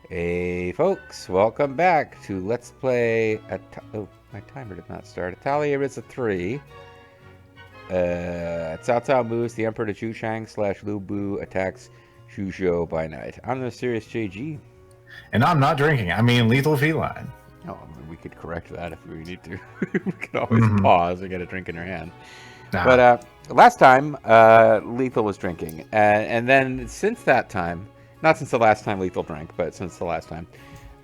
Hey folks, welcome back to Let's Play oh, my timer did not start. Atelier is a 3. Cao Cao moves the Emperor to Chuchang / Lu Bu attacks Shuzhou by night. I'm the mysterious JG. And I'm not drinking. I mean lethal feline. Oh, I mean, we could correct that if we need to. We could always pause and get a drink in your hand. Nah. But last time, Lethal was drinking. And then since that time, not since the last time Lethal drank, but since the last time,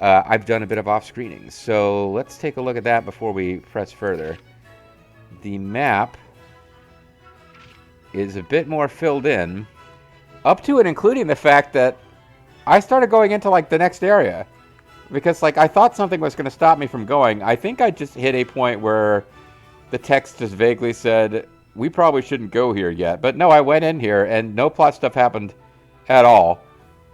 I've done a bit of off-screening. So let's take a look at that before we press further. The map is a bit more filled in, up to and including the fact that I started going into, like, the next area. Because, like, I thought something was going to stop me from going. I think I just hit a point where the text just vaguely said, we probably shouldn't go here yet. But no, I went in here, and no plot stuff happened at all.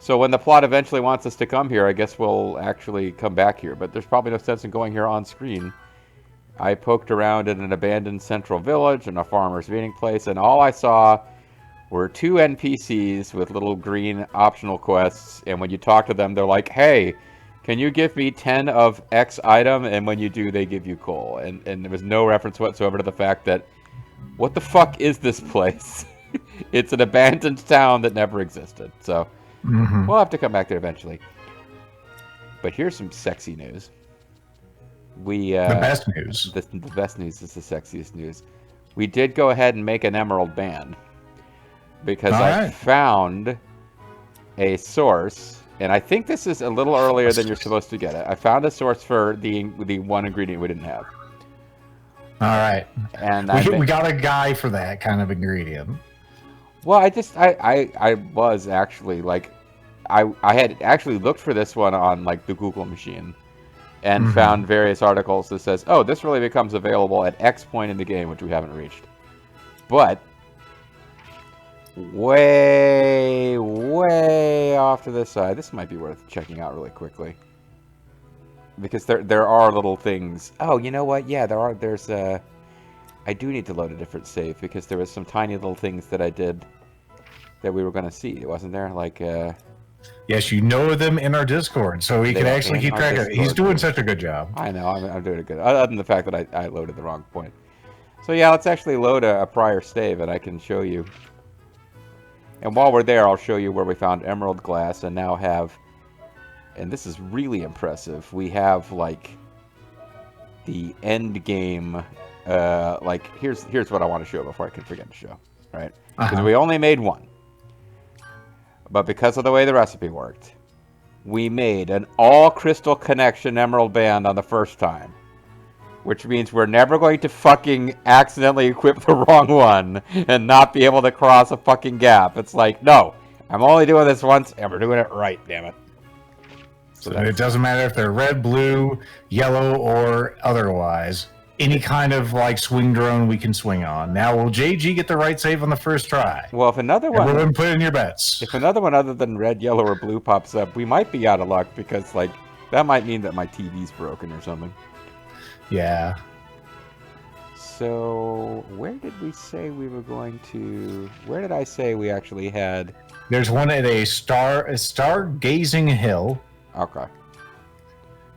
So when the plot eventually wants us to come here, I guess we'll actually come back here. But there's probably no sense in going here on screen. I poked around in an abandoned central village and a farmer's meeting place, and all I saw were 2 NPCs with little green optional quests. And when you talk to them, they're like, hey, can you give me 10 of X item? And when you do, they give you coal. And there was no reference whatsoever to the fact that, what the fuck is this place? It's an abandoned town that never existed. So we'll have to come back there eventually. But here's some sexy news. The best news. The best news is the sexiest news. We did go ahead and make an emerald band. Because I found a source, and I think this is a little earlier than you're supposed to get it. I found a source for the one ingredient we didn't have. All right. And we got a guy for that kind of ingredient. Well, I was actually, like, I had actually looked for this one on, like, the Google machine and found various articles that says, oh, this really becomes available at X point in the game, which we haven't reached. But way off to this side. This might be worth checking out really quickly. Because there are little things. Oh, you know what? Yeah, there's I do need to load a different save because there was some tiny little things that I did that we were going to see, wasn't there? Like yes, you know them in our Discord, so we can actually keep track of it. He's doing such a good job. I know, I'm doing a good. Other than the fact that I loaded the wrong point. So yeah, let's actually load a prior save, and I can show you. And while we're there, I'll show you where we found emerald glass and now have, and this is really impressive, we have, like, the end game, like, here's what I want to show before I can forget to show, right? Because we only made one. But because of the way the recipe worked, we made an all-crystal connection emerald band on the first time. Which means we're never going to fucking accidentally equip the wrong one and not be able to cross a fucking gap. It's like, no, I'm only doing this once and we're doing it right, damn it. So it doesn't matter if they're red, blue, yellow, or otherwise. Any kind of, like, swing drone we can swing on. Now, will JG get the right save on the first try? Well, if another one... Everyone put in your bets. If another one other than red, yellow, or blue pops up, we might be out of luck because, like, that might mean that my TV's broken or something. Yeah. So, where did we say we were going to... Where did I say we actually had... There's one at a stargazing hill. Okay.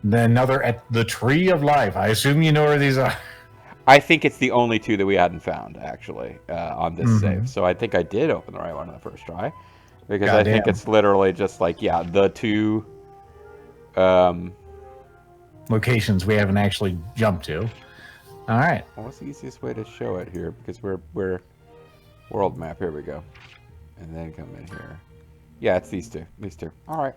Then another at the Tree of Life. I assume you know where these are. I think it's the only 2 that we hadn't found, actually, on this save. So I think I did open the right one on the first try. Because I think it's literally just like, yeah, the 2... locations we haven't actually jumped to. All right. Well, what's the easiest way to show it here? Because we're world map. Here we go, and then come in here. Yeah, it's these two. These two. All right.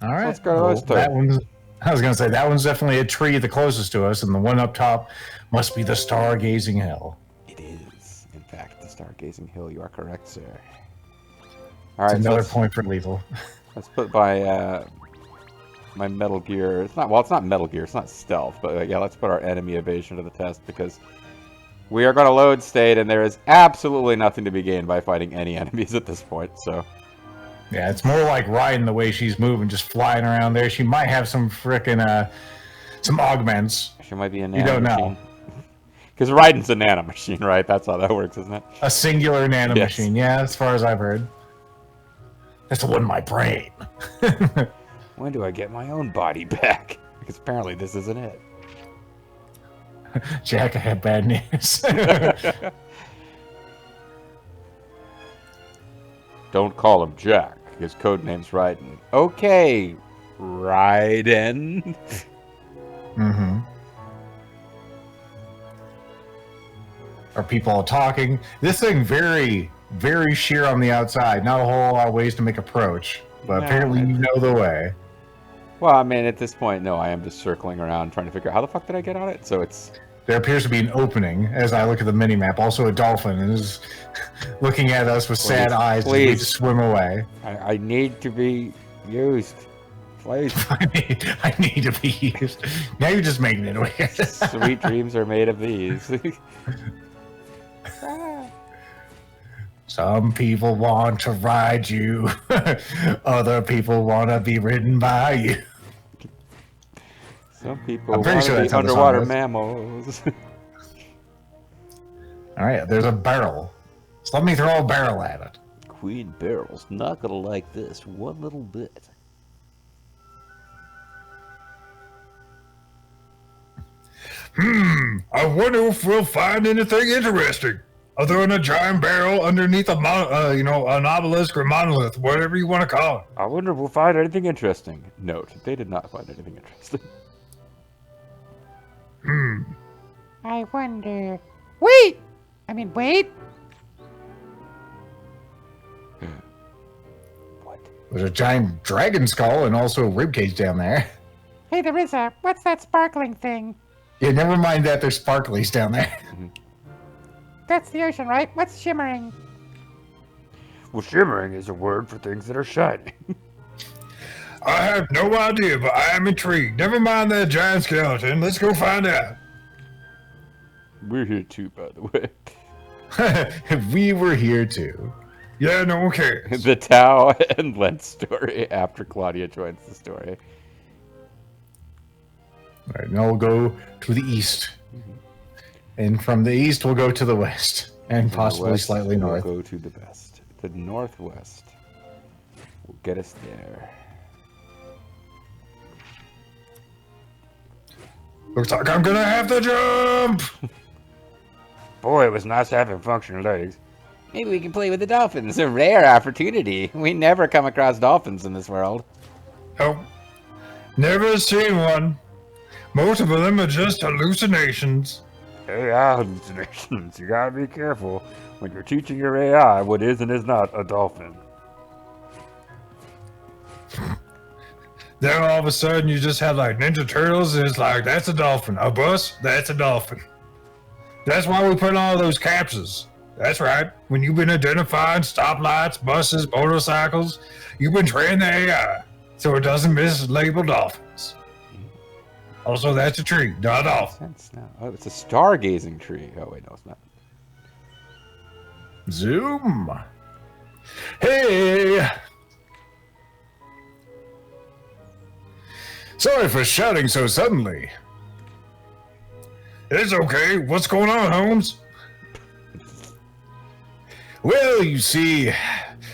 All right. So let's go to those two. That one's. I was gonna say that one's definitely a tree the closest to us, and the one up top must be the Stargazing Hill. It is, in fact, the Stargazing Hill. You are correct, sir. All right. It's another point for lethal. Let's put my my Metal Gear. It's not. Well, it's not Metal Gear. It's not stealth. But yeah, let's put our enemy evasion to the test because we are going to load state, and there is absolutely nothing to be gained by fighting any enemies at this point. So. Yeah, it's more like riding the way she's moving, just flying around there. She might have some frickin' some augments. She might be a nano You don't machine. know. Because riding's a nano machine, right? That's how that works, isn't it? A singular nano Yes. machine, yeah, as far as I've heard. That's the one in my brain. When do I get my own body back? Because apparently this isn't it. Jack, I have bad news. Don't call him Jack. His code name's Raiden. Okay, Raiden. Mm-hmm. Are people all talking? This thing very, very sheer on the outside. Not a whole lot of ways to make approach, but No, apparently you know the way. Well, I mean, at this point, no, I am just circling around trying to figure out how the fuck did I get on it? So it's... There appears to be an opening as I look at the minimap. Also, a dolphin is looking at us with sad eyes as we swim away. I need to be used. Please. I need to be used. Now you're just making it weird. Sweet dreams are made of these. Some people want to ride you. Other people want to be ridden by you. Some people want to be underwater mammals. All right, there's a barrel. So let me throw a barrel at it. Queen Barrel's not gonna like this one little bit. I wonder if we'll find anything interesting. Other than a giant barrel underneath a, an obelisk or monolith, whatever you want to call it. I wonder if we'll find anything interesting. Note, they did not find anything interesting. I wonder... Wait! What? There's a giant dragon skull and also a ribcage down there. Hey, there is a... What's that sparkling thing? Yeah, never mind that. There's sparklies down there. That's the ocean, right? What's shimmering? Well, shimmering is a word for things that are shining. I have no idea, but I am intrigued. Never mind that giant skeleton. Let's go find out. We're here too, by the way. We were here too. Yeah, no one cares. The Tao and Len story after Claudia joins the story. All right, now we'll go to the east. And from the east, we'll go to the west. And possibly west, slightly north. We'll go to the west. The northwest will get us there. Looks like I'm gonna have to jump! Boy, it was nice having functional legs. Maybe we can play with the dolphins. A rare opportunity. We never come across dolphins in this world. Oh, never seen one. Most of them are just hallucinations. AI hallucinations. You gotta be careful when you're teaching your AI what is and is not a dolphin. Then all of a sudden you just have like Ninja Turtles and it's like, that's a dolphin. A bus, that's a dolphin. That's why we put all those captures. That's right. When you've been identifying stoplights, buses, motorcycles, you've been training the AI so it doesn't mislabel dolphins. Also, that's a tree, not a dolphin. Oh, it's a stargazing tree. Oh, wait, no, it's not. Zoom. Hey! Sorry for shouting so suddenly. It's okay. What's going on, Holmes? Well, you see,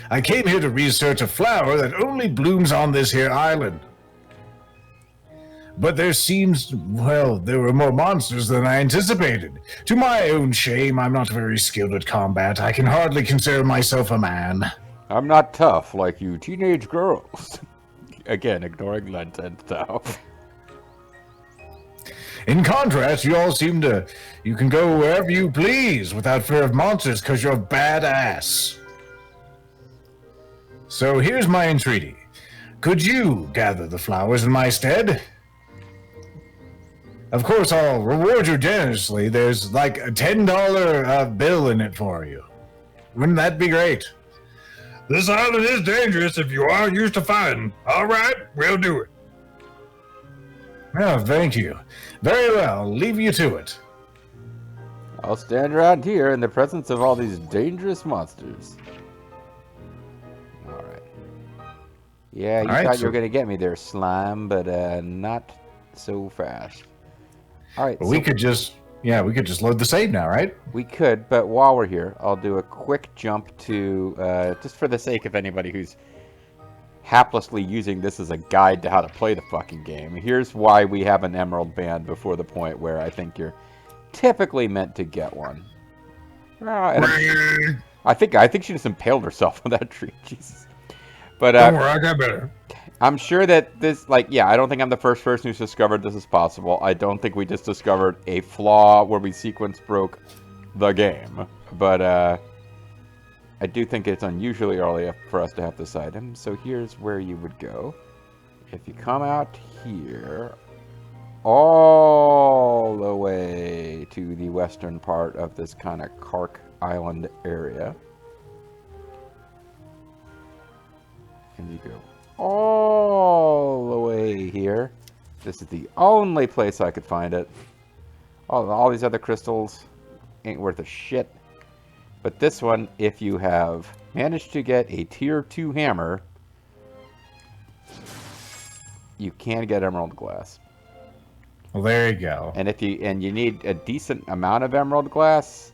I came here to research a flower that only blooms on this here island. But there seems, well, there were more monsters than I anticipated. To my own shame, I'm not very skilled at combat. I can hardly consider myself a man. I'm not tough like you teenage girls. Again, ignoring Lent and Tao. In contrast, you all seem to, you can go wherever you please without fear of monsters because you're badass. So here's my entreaty. Could you gather the flowers in my stead? Of course, I'll reward you generously. There's like a $10 bill in it for you. Wouldn't that be great? This island is dangerous if you aren't used to fighting. All right, we'll do it. Oh, thank you. Very well, I'll leave you to it. I'll stand around here in the presence of all these dangerous monsters. Alright. Yeah, you thought you were going to get me there, slime, but not so fast. Alright, so we could just load the save now, right? We could, but while we're here, I'll do a quick jump to, just for the sake of anybody who's haplessly using this as a guide to how to play the fucking game. Here's why we have an emerald band before the point where I think you're typically meant to get one. I think she just impaled herself on that tree. Jesus. But Don't worry, I got better. I'm sure that this, like, yeah, I don't think I'm the first person who's discovered this is possible. I don't think we just discovered a flaw where we sequence broke the game. But I do think it's unusually early for us to have this item. So here's where you would go. If you come out here, all the way to the western part of this kind of Kark Island area. And you go all the way here. This is the only place I could find it. All these other crystals ain't worth a shit. But this one, if you have managed to get a tier 2 hammer, you can get emerald glass. Well, there you go. And you need a decent amount of emerald glass,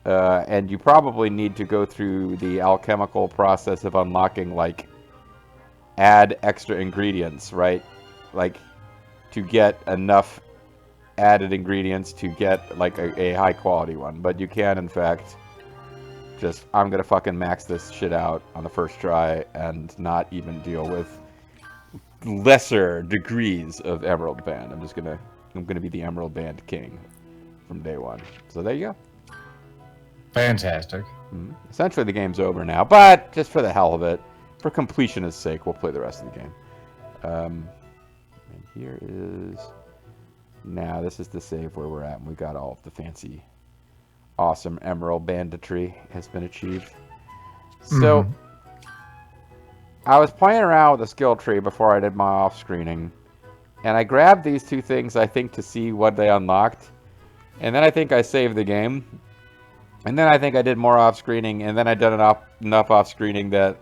and you probably need to go through the alchemical process of unlocking, like, add extra ingredients, right? Like, to get enough added ingredients to get, like, a high quality one. But you can, in fact, just, I'm gonna fucking max this shit out on the first try and not even deal with lesser degrees of emerald band. I'm gonna be the emerald band king from day one. So there you go. Fantastic. Essentially the game's over now, but just for the hell of it, for completionist sake, we'll play the rest of the game. And here is... Now, this is the save where we're at, and we got all of the fancy, awesome emerald banditry has been achieved. So, I was playing around with the skill tree before I did my off-screening, and I grabbed these two things, I think, to see what they unlocked. And then I think I saved the game. And then I think I did more off-screening, and then I did enough off-screening that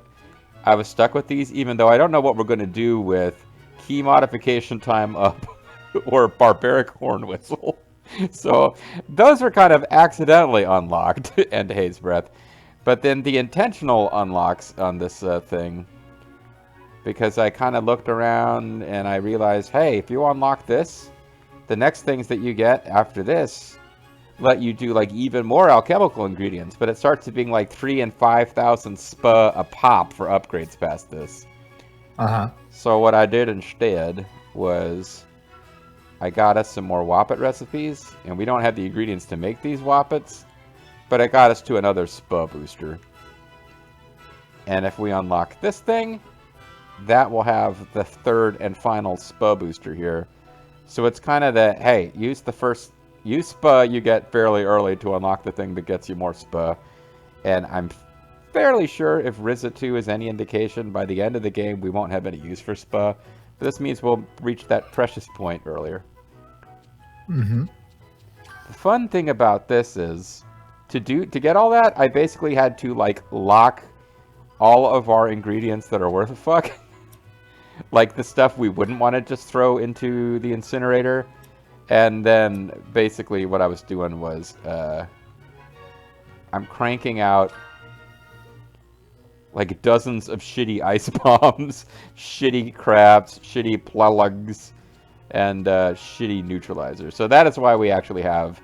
I was stuck with these, even though I don't know what we're going to do with key modification time up or barbaric horn whistle. So those were kind of accidentally unlocked and Haze Breath. But then the intentional unlocks on this thing, because I kind of looked around and I realized, hey, if you unlock this, the next things that you get after this let you do like even more alchemical ingredients, but it starts to being like 3,000 and 5,000 spa a pop for upgrades past this. So what I did instead was I got us some more Woppet recipes, and we don't have the ingredients to make these Woppets, but it got us to another spa booster. And if we unlock this thing, that will have the third and final spa booster here. So it's kind of the, hey, use spa you get fairly early to unlock the thing that gets you more spa. And I'm fairly sure if Ryza 2 is any indication, by the end of the game we won't have any use for spa. But this means we'll reach that precious point earlier. The fun thing about this is, to get all that, I basically had to like lock all of our ingredients that are worth a fuck. Like the stuff we wouldn't want to just throw into the incinerator. And then basically what I was doing was I'm cranking out like dozens of shitty ice bombs, shitty crabs, shitty plugs, and shitty neutralizers. So that is why we actually have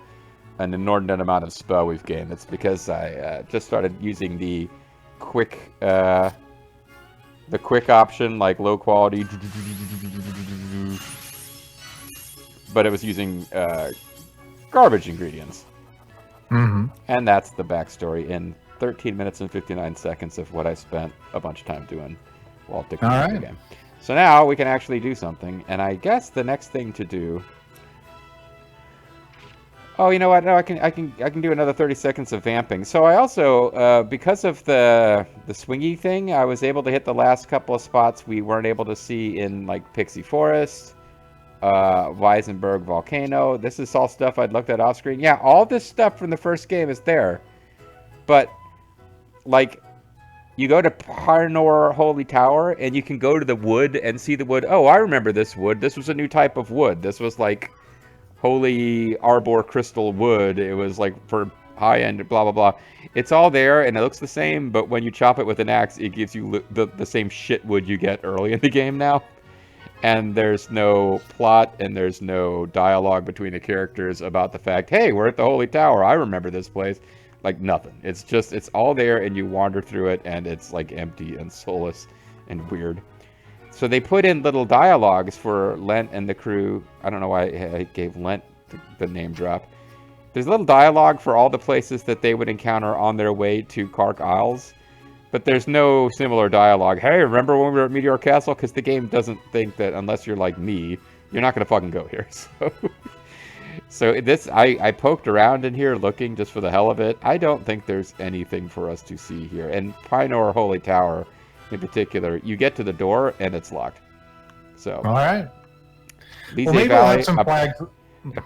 an inordinate amount of spa we've gained. It's because I just started using the quick option, like low quality, but it was using garbage ingredients. And that's the backstory in 13 minutes and 59 seconds of what I spent a bunch of time doing while dictating the game. So now we can actually do something, and I guess the next thing to do... Oh, you know what? No, I can do another 30 seconds of vamping. So I also, because of the swingy thing, I was able to hit the last couple of spots we weren't able to see in like Pixie Forest, Weisenberg Volcano. This is all stuff I'd looked at off screen. Yeah, all this stuff from the first game is there, but like you go to Parnor Holy Tower and you can go to the wood and see the wood. Oh, I remember this wood. This was a new type of wood. This was like Holy Arbor Crystal Wood. It was like for high-end, blah, blah, blah. It's all there, and it looks the same, but when you chop it with an axe, it gives you the same shit wood you get early in the game now. And there's no plot, and there's no dialogue between the characters about the fact, hey, we're at the Holy Tower, I remember this place. Like, nothing. It's just, it's all there, and you wander through it, and it's, like, empty and soulless and weird. So they put in little dialogues for Lent and the crew. I don't know why I gave Lent the name drop. There's a little dialogue for all the places that they would encounter on their way to Kark Isles. But there's no similar dialogue. Hey, remember when we were at Meteor Castle? Because the game doesn't think that unless you're like me, you're not going to fucking go here. So this, I poked around in here looking just for the hell of it. I don't think there's anything for us to see here. And Pinor Holy Tower, in particular, you get to the door and it's locked. So, all right. Well, maybe we'll have some flags.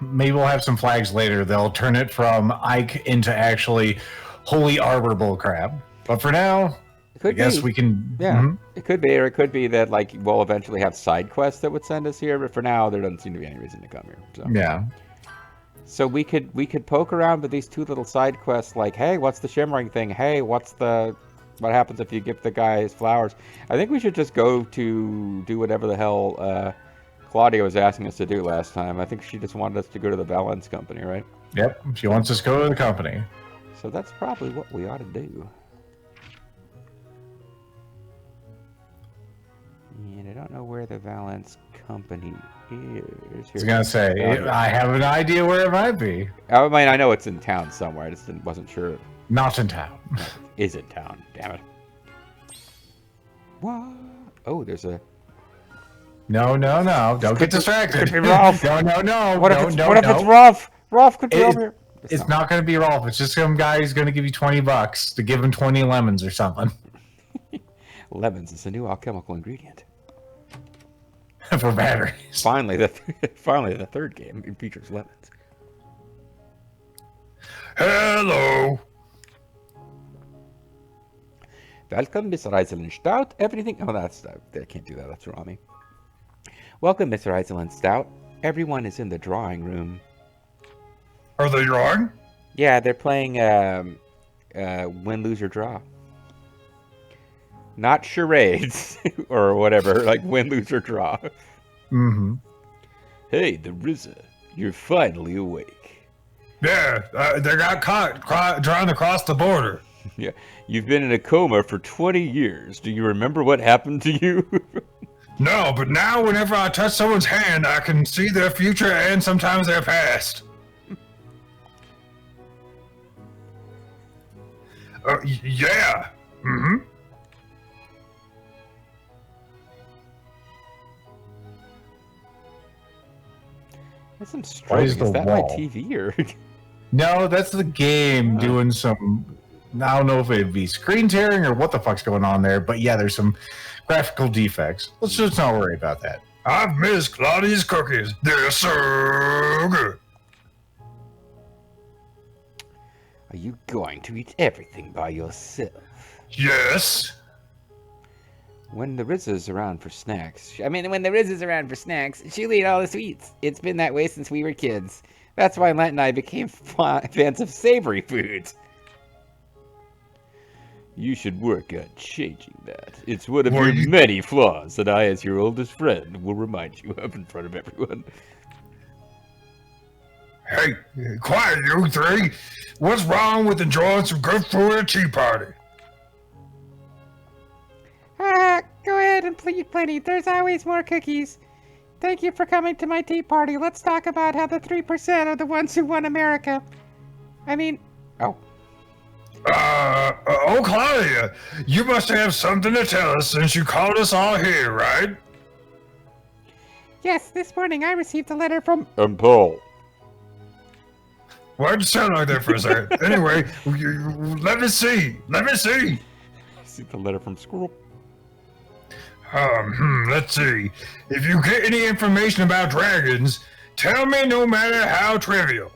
Maybe we'll have some flags later. They'll turn it from Ike into actually Holy Arbor bullcrap. But for now, I guess we can... Yeah, it could be, or it could be that like we'll eventually have side quests that would send us here. But for now, there doesn't seem to be any reason to come here. So. Yeah. So we could poke around with these two little side quests, like, hey, what's the shimmering thing? Hey, what happens if you give the guy his flowers? I think we should just go to do whatever the hell Claudia was asking us to do last time. I think she just wanted us to go to the Valence Company, right? Yep, she wants us to go to the company. So that's probably what we ought to do. And I don't know where the Valence Company is. I was going to say, I have an idea where it might be. I mean, I know it's in town somewhere. I just wasn't sure. Not in town. Is in town. Damn it. What? Oh, there's a... No. Don't get distracted. Could be Rolf. No. What if it's Rolf? Rolf could be over here. It's not going to be Rolf. It's just some guy who's going to give you $20 to give him 20 lemons or something. Lemons is a new alchemical ingredient. For batteries. Finally, the third game features lemons. Hello. Welcome, Mr. Ryza Stout. Everything... Oh, that's... I can't do that. That's Rami. Welcome, Mr. Ryza Stout. Everyone is in the drawing room. Are they drawing? Yeah, they're playing Win, Lose, or Draw. Not charades or whatever, like Win, Lose, or Draw. Mm-hmm. Hey, the Ryza, you're finally awake. Yeah, they got caught trying to cross the border. Yeah, you've been in a coma for 20 years. Do you remember what happened to you? No, but now whenever I touch someone's hand, I can see their future and sometimes their past. Yeah. Mm-hmm. That's some stroking. Is that my TV or? No, that's the game doing some. I don't know if it'd be screen tearing or what the fuck's going on there, but yeah, there's some graphical defects. Let's just not worry about that. I've missed Claudia's cookies. They're so good. Are you going to eat everything by yourself? Yes. When the Ryza's around for snacks... when the Ryza's around for snacks, she'll eat all the sweets. It's been that way since we were kids. That's why Lent and I became fans of savory foods. You should work on changing that. It's one of your many flaws that I, as your oldest friend, will remind you of in front of everyone. Hey, quiet, you three. What's wrong with enjoying some good food at a tea party? Go ahead and eat plenty. There's always more cookies. Thank you for coming to my tea party. Let's talk about how the 3% are the ones who won America. Oh, Claudia, you must have something to tell us since you called us all here, right? Yes, this morning I received a letter from... Paul. Why'd you sound like that for a second? Anyway, let me see. I see the letter from school. Let's see. If you get any information about dragons, tell me no matter how trivial.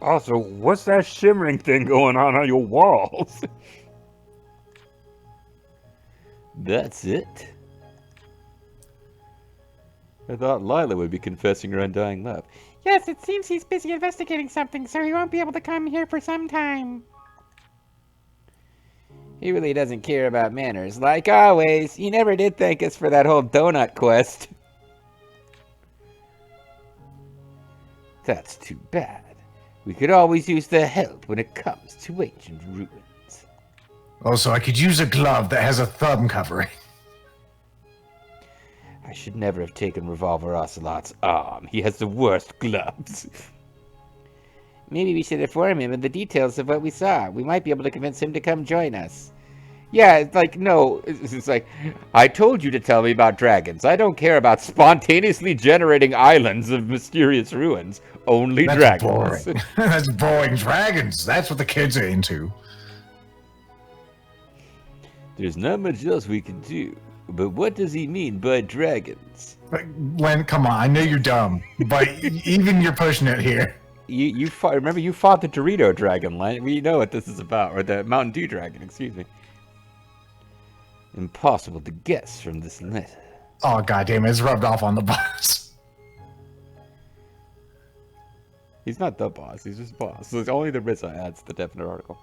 Also, what's that shimmering thing going on your walls? That's it. I thought Lila would be confessing her undying love. Yes, it seems he's busy investigating something, so he won't be able to come here for some time. He really doesn't care about manners. Like always, he never did thank us for that whole donut quest. That's too bad. We could always use their help when it comes to ancient ruins. Also, I could use a glove that has a thumb covering. I should never have taken Revolver Ocelot's arm. He has the worst gloves. Maybe we should inform him of the details of what we saw. We might be able to convince him to come join us. Yeah, it's like, no. It's like, I told you to tell me about dragons. I don't care about spontaneously generating islands of mysterious ruins. Only That's dragons. boring. That's boring. Dragons. That's what the kids are into. There's not much else we can do. But what does he mean by dragons? Len, come on. I know you're dumb, but even you're pushing it here. You fought, remember you fought the Dorito dragon, Len. We know what this is about, or the Mountain Dew dragon, excuse me. Impossible to guess from this letter. Oh, goddamn, it's rubbed off on the boss. He's not the boss, he's just boss. So it's only the Ryza adds the definite article.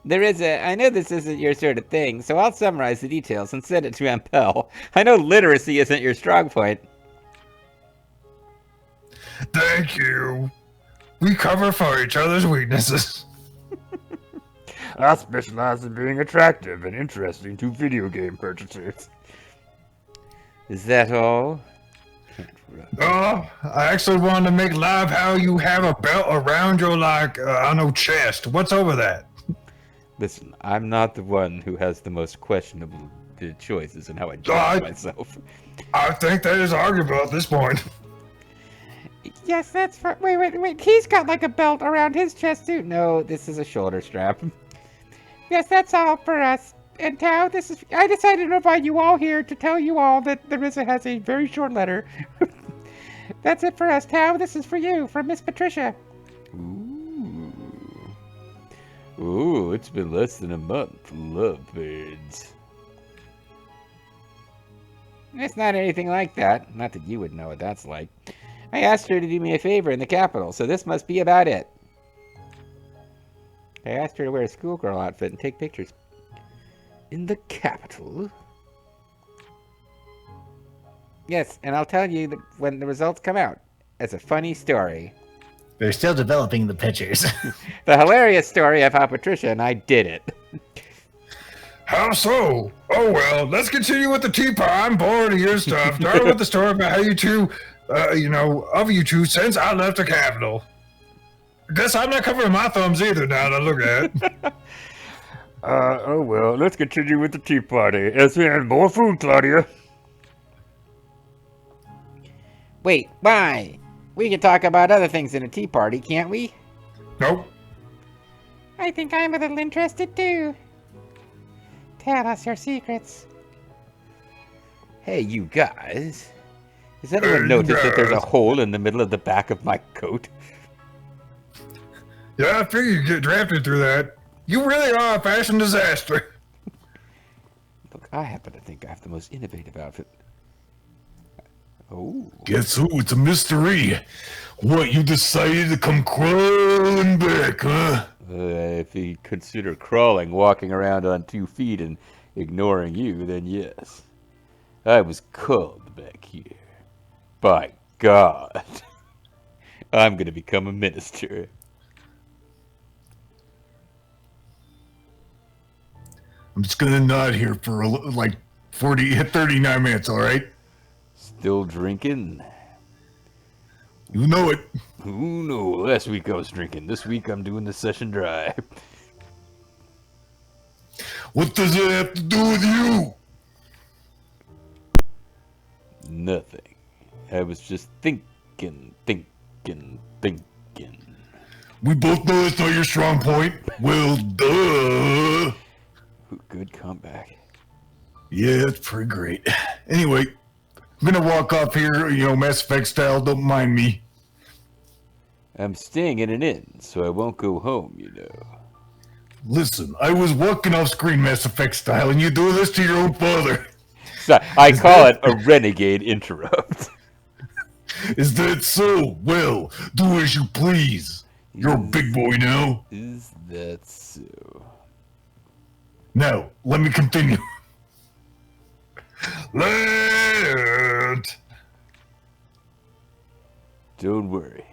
The Ryza, I know this isn't your sort of thing, so I'll summarize the details and send it to Ampel. I know literacy isn't your strong point. Thank you. We cover for each other's weaknesses. I specialize in being attractive and interesting to video game purchasers. Is that all? Oh, I actually wanted to make live how you have a belt around your, like, I don't know, chest. What's over that? Listen, I'm not the one who has the most questionable choices in how I judge myself. I think that is arguable at this point. Yes, that's for. Wait. He's got like a belt around his chest too. No, this is a shoulder strap. Yes, that's all for us. And Tao, this is. I decided to invite you all here to tell you all that the Ryza has a very short letter. That's it for us, Tao. This is for you, from Miss Patricia. Ooh, it's been less than a month. Lovebirds. It's not anything like that. Not that you would know what that's like. I asked her to do me a favor in the capital, so this must be about it. I asked her to wear a schoolgirl outfit and take pictures. In the capital? Yes, and I'll tell you when the results come out. As a funny story. They're still developing the pictures. The hilarious story of how Patricia and I did it. How so? Oh well, let's continue with the teapot. I'm bored of your stuff. Start with the story about how you two, of you two since I left the capital. Guess I'm not covering my thumbs either now that I look at it. Oh well, let's continue with the tea party. As we have more food, Claudia. Wait, why? We can talk about other things in a tea party, can't we? Nope. I think I'm a little interested too. Tell us your secrets. Hey, you guys. Has anyone noticed that there's a hole in the middle of the back of my coat? Yeah, I figured you'd get drafted through that. You really are a fashion disaster. Look, I happen to think I have the most innovative outfit. Oh. Guess who? It's a mystery. What, you decided to come crawling back, huh? If you consider crawling, walking around on 2 feet and ignoring you, then yes. I was called back here. By God. I'm gonna become a minister. I'm just gonna nod here for like 39 minutes, alright? Still drinking? You know it. Who knows? Last week I was drinking. This week I'm doing the session dry. What does it have to do with you? Nothing. I was just thinking. We both know that's not your strong point. Well, duh. Good comeback. Yeah, it's pretty great. Anyway, I'm gonna walk off here, Mass Effect style, don't mind me. I'm staying in an inn, so I won't go home, you know. Listen, I was walking off screen Mass Effect style, and you do this to your own father. So I call it a renegade interrupt. Is that so? Well, do as you please. You're a big boy now. Is that so? Now, let me continue. Land! Don't worry.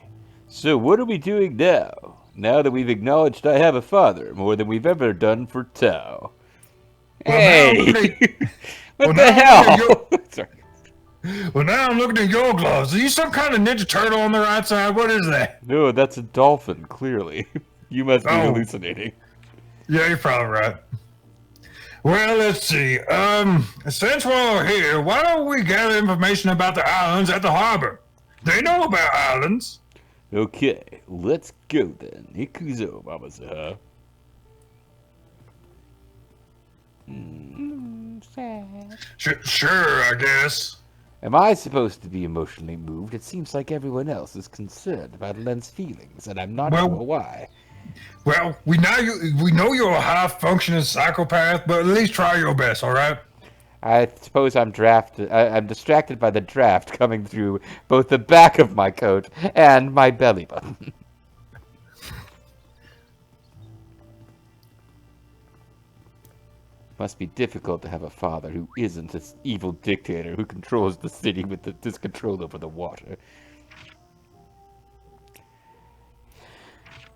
So what are we doing now? Now that we've acknowledged I have a father, more than we've ever done for Tao. Well, Hey! What well, the now I'm hell? Sorry. Well, now I'm looking at your gloves. Are you some kind of Ninja Turtle on the right side? What is that? No, that's a dolphin, clearly. You must be Oh. hallucinating. Yeah, you're probably right. Well, let's see. Since we're here, why don't we gather information about the islands at the harbor? They know about islands. Okay, let's go then. Ikuzo, Mama-san. Sad. Sure, I guess. Am I supposed to be emotionally moved? It seems like everyone else is concerned about Len's feelings, and I'm not Well- sure why. Well, we know you're a high-functioning psychopath, but at least try your best, all right? I suppose I'm I'm distracted by the draft coming through both the back of my coat and my belly button. Must be difficult to have a father who isn't this evil dictator who controls the city with this control over the water.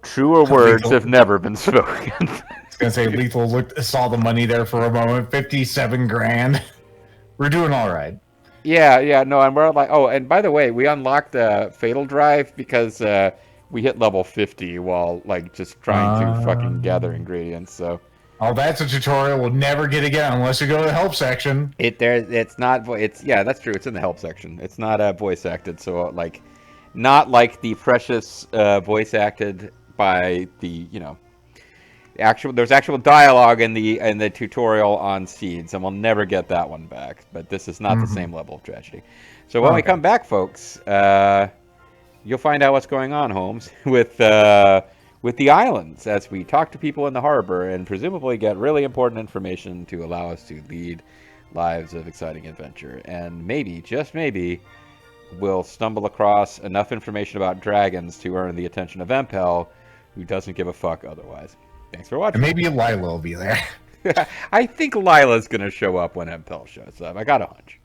Truer words have never been spoken. I was gonna say Lethal saw the money there for a moment. 57 grand. We're doing all right. Yeah, no, and we're like, oh, and by the way, we unlocked the Fatal Drive because we hit level 50 while, like, just trying to fucking gather ingredients, so. Oh, that's a tutorial we'll never get again unless you go to the help section. It's not, yeah, that's true, it's in the help section. It's not voice acted, so, like, not like the precious voice acted by the, you know, there's actual dialogue in the tutorial on Seeds, and we'll never get that one back. But this is not the same level of tragedy. So when we come back, folks, you'll find out what's going on, Holmes, with the islands as we talk to people in the harbor and presumably get really important information to allow us to lead lives of exciting adventure. And maybe, just maybe, we'll stumble across enough information about dragons to earn the attention of Empel, who doesn't give a fuck otherwise. Thanks for watching. And maybe Lila will be there. I think Lila's going to show up when Empel shows up. I got a hunch.